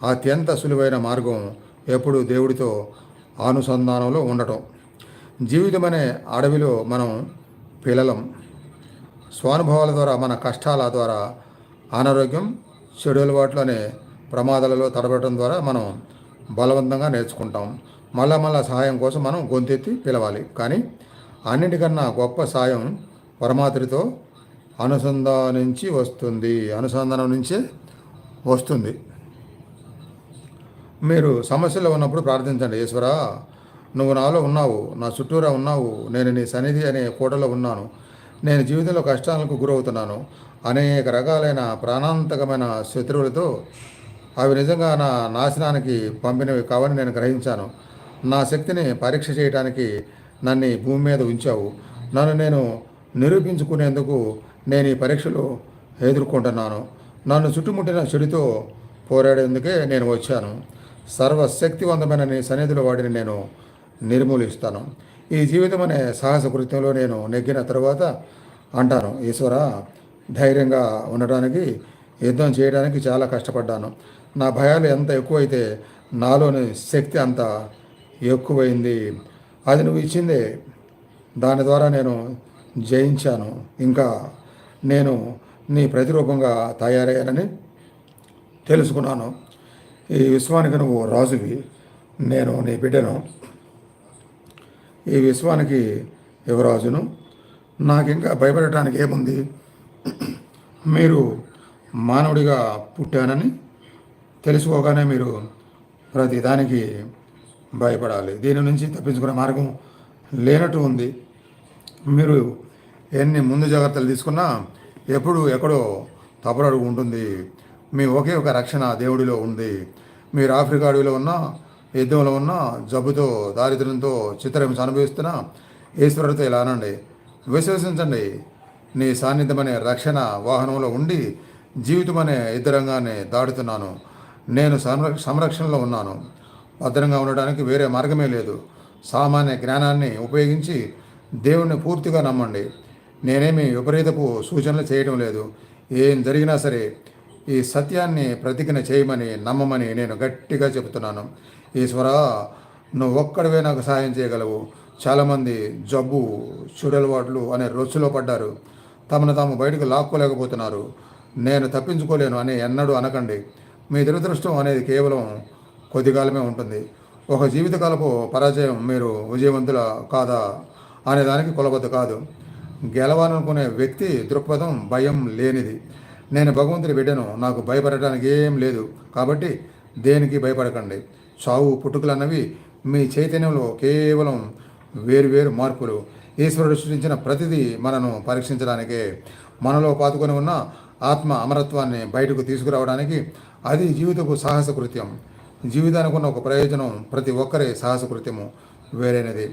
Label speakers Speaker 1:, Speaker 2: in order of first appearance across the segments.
Speaker 1: అత్యంత సులువైన మార్గం ఎప్పుడు దేవుడితో అనుసంధానంలో ఉండటం. జీవితం అనే అడవిలో మనం పిల్లలం. స్వానుభవాల ద్వారా, మన కష్టాల ద్వారా, అనారోగ్యం, చెడు అలవాట్లు అనే ప్రమాదాలలో తడబడటం ద్వారా మనం బలవంతంగా నేర్చుకుంటాం. మళ్ళా సహాయం కోసం మనం గొంతెత్తి పిలవాలి. కానీ అన్నిటికన్నా గొప్ప సాయం పరమాత్మతో అనుసంధానం నుంచే వస్తుంది. మీరు సమస్యలో ఉన్నప్పుడు ప్రార్థించండి. ఈశ్వరా, నువ్వు నాలో ఉన్నావు, నా చుట్టూరా ఉన్నావు, నేను నీ సన్నిధి అనే కోటలో ఉన్నాను. నేను జీవితంలో కష్టాలకు గురవుతున్నాను. అనేక రకాలైన ప్రాణాంతకమైన శత్రువులతో అవి నిజంగా నా నాశనానికి పంపినవి కావని నేను గ్రహించాను. నా శక్తిని పరీక్ష చేయడానికి నన్ను ఈ భూమి మీద ఉంచావు. నన్ను నేను నిరూపించుకునేందుకు నేను ఈ పరీక్షలు ఎదుర్కొంటున్నాను. నన్ను చుట్టుముట్టిన చెడుతో పోరాడేందుకే నేను వచ్చాను. సర్వశక్తివంతమైన నీ సన్నిధిలో వాటిని నేను నిర్మూలిస్తాను. ఈ జీవితం అనే సాహస కృత్యంలో నేను నెగ్గిన తరువాత అంటాను, ఈశ్వర, ధైర్యంగా ఉండటానికి, యుద్ధం చేయడానికి చాలా కష్టపడ్డాను. నా భయాలు ఎంత ఎక్కువైతే నాలోని శక్తి అంత ఎక్కువైంది. అది నువ్వు ఇచ్చిందే. దాని ద్వారా నేను జయించాను. ఇంకా నేను నీ ప్రతిరూపంగా తయారయ్యానని తెలుసుకున్నాను. ఈ విశ్వానికి నువ్వు రాజువి, నేను నీ బిడ్డను. ఈ విశ్వానికి యువరాజును. నాకింకా భయపడటానికి ఏముంది? మీరు మానవుడిగా పుట్టానని తెలుసుకోగానే మీరు ప్రతి దానికి భయపడాలి. దీని నుంచి తప్పించుకునే మార్గం లేనట్టు ఉంది. మీరు ఎన్ని ముందు జాగ్రత్తలు తీసుకున్నా ఎప్పుడు ఎక్కడో తప్పడడుగు ఉంటుంది. మీ ఒకే ఒక రక్షణ దేవుడిలో ఉంది. మీరు ఆఫ్రికా అడవిలో ఉన్న, యుద్ధంలో ఉన్న, జబ్బుతో, దారిద్ర్యంతో, చిత్రహింస అనుభవిస్తున్న ఈశ్వరుడితో ఇలా అనండి, విశ్వసించండి, నీ సాన్నిధ్యం అనే రక్షణ వాహనంలో ఉండి జీవితం అనే యుద్ధరంగాన్ని దాటుతున్నాను. నేను సంరక్షణలో ఉన్నాను. భద్రంగా ఉండడానికి వేరే మార్గమే లేదు. సామాన్య జ్ఞానాన్ని ఉపయోగించి దేవుణ్ణి పూర్తిగా నమ్మండి. నేనేమి విపరీతపు సూచనలు చేయడం లేదు. ఏం జరిగినా సరే ఈ సత్యాన్ని ప్రతిజ్ఞ చేయమని, నమ్మమని నేను గట్టిగా చెబుతున్నాను. ఈశ్వరా, నువ్వు ఒక్కడివే నాకు సహాయం చేయగలవు. చాలామంది జబ్బు, చెడులవాట్లు అనే రొచ్చులో పడ్డారు. తమను తాము బయటకు లాక్కోలేకపోతున్నారు. నేను తప్పించుకోలేను అని ఎన్నడూ అనకండి. మీ దురదృష్టం అనేది కేవలం కొద్దికాలమే ఉంటుంది. ఒక జీవితకాలపు పరాజయం మీరు విజయవంతుల కాదా అనే దానికి కొలబద్ద కాదు. గెలవాలనుకునే వ్యక్తి దృక్పథం భయం లేనిది. నేను భగవంతుడి బిడ్డను, నాకు భయపడటానికి ఏం లేదు. కాబట్టి దేనికి భయపడకండి. చావు పుట్టుకలు అన్నవి మీ చైతన్యంలో కేవలం వేరువేరు మార్పులు. ఈశ్వరుడు సృష్టించిన ప్రతిదీ మనను పరీక్షించడానికే. మనలో పాతుకొని ఉన్న ఆత్మ అమరత్వాన్ని బయటకు తీసుకురావడానికి. అది జీవితపు సాహస కృత్యం. జీవితానికి ఉన్న ఒక ప్రయోజనం ప్రతి ఒక్కరి సాహస కృత్యము వేరైనది,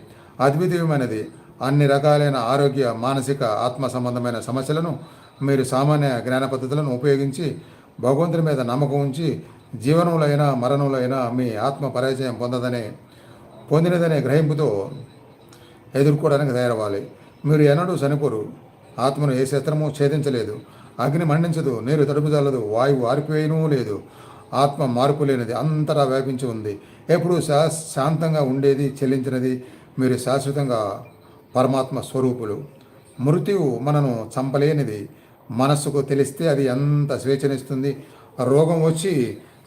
Speaker 1: అద్వితీయమైనది. అన్ని రకాలైన ఆరోగ్య, మానసిక, ఆత్మ సంబంధమైన సమస్యలను మీరు సామాన్య జ్ఞాన పద్ధతులను ఉపయోగించి భగవంతుని మీద నమ్మకం ఉంచి జీవనంలో అయినా మరణంలో అయినా మీ ఆత్మ పరాజయం పొందినదనే గ్రహింపుతో ఎదుర్కోవడానికి తయారవ్వాలి. మీరు ఎన్నడూ చనిపోరు. ఆత్మను ఏ శస్త్రము ఛేదించలేదు. అగ్ని మండించదు, నీరు తడుపుజల్లదు, వాయువు ఆరిపోయేనూ లేదు. ఆత్మ మార్పు లేనిది, అంతటా వ్యాపించి ఉంది. ఎప్పుడూ శాంతంగా ఉండేది, చెల్లించినది. మీరు శాశ్వతంగా పరమాత్మ స్వరూపులు. మృత్యువు మనను చంపలేనిది. మనస్సుకు తెలిస్తే అది ఎంత స్వేచ్ఛనిస్తుంది. రోగం వచ్చి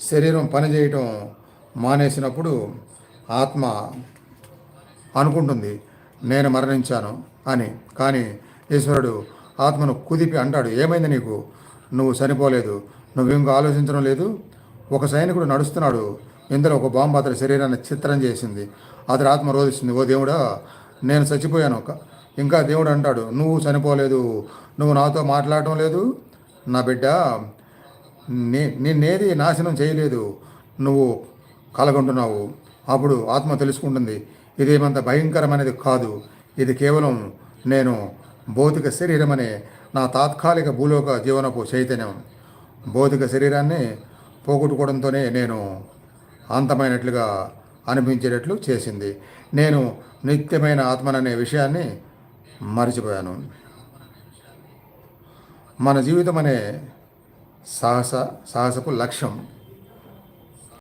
Speaker 1: శరీరం పనిచేయటం మానేసినప్పుడు ఆత్మ అనుకుంటుంది, నేను మరణించాను అని. కానీ ఈశ్వరుడు ఆత్మను కుదిపి అంటాడు, ఏమైంది నీకు? నువ్వు చనిపోలేదు. నువ్వింకా ఆలోచించడం లేదు. ఒక సైనికుడు నడుస్తున్నాడు. ఇందులో ఒక బాంబు అతడి శరీరాన్ని చిత్రం చేసింది. అతడి ఆత్మ రోధిస్తుంది, ఓ దేవుడా, నేను చచ్చిపోయాను. ఇంకా దేవుడు అంటాడు, నువ్వు చనిపోలేదు, నువ్వు నాతో మాట్లాడటం లేదు. నా బిడ్డ, నిన్నేది నాశనం చేయలేదు, నువ్వు కలగొంటున్నావు. అప్పుడు ఆత్మ తెలుసుకుంటుంది, ఇదేమంత భయంకరమైనది కాదు. ఇది కేవలం నేను భౌతిక శరీరం అనే నా తాత్కాలిక భూలోక జీవనపు చైతన్యం. భౌతిక శరీరాన్ని పోగొట్టుకోవడంతోనే నేను అంతమైనట్లుగా అనిపించేటట్లు చేసింది. నేను నిత్యమైన ఆత్మననే విషయాన్ని మర్చిపోయాను. మన జీవితం అనే సాహసపు లక్ష్యం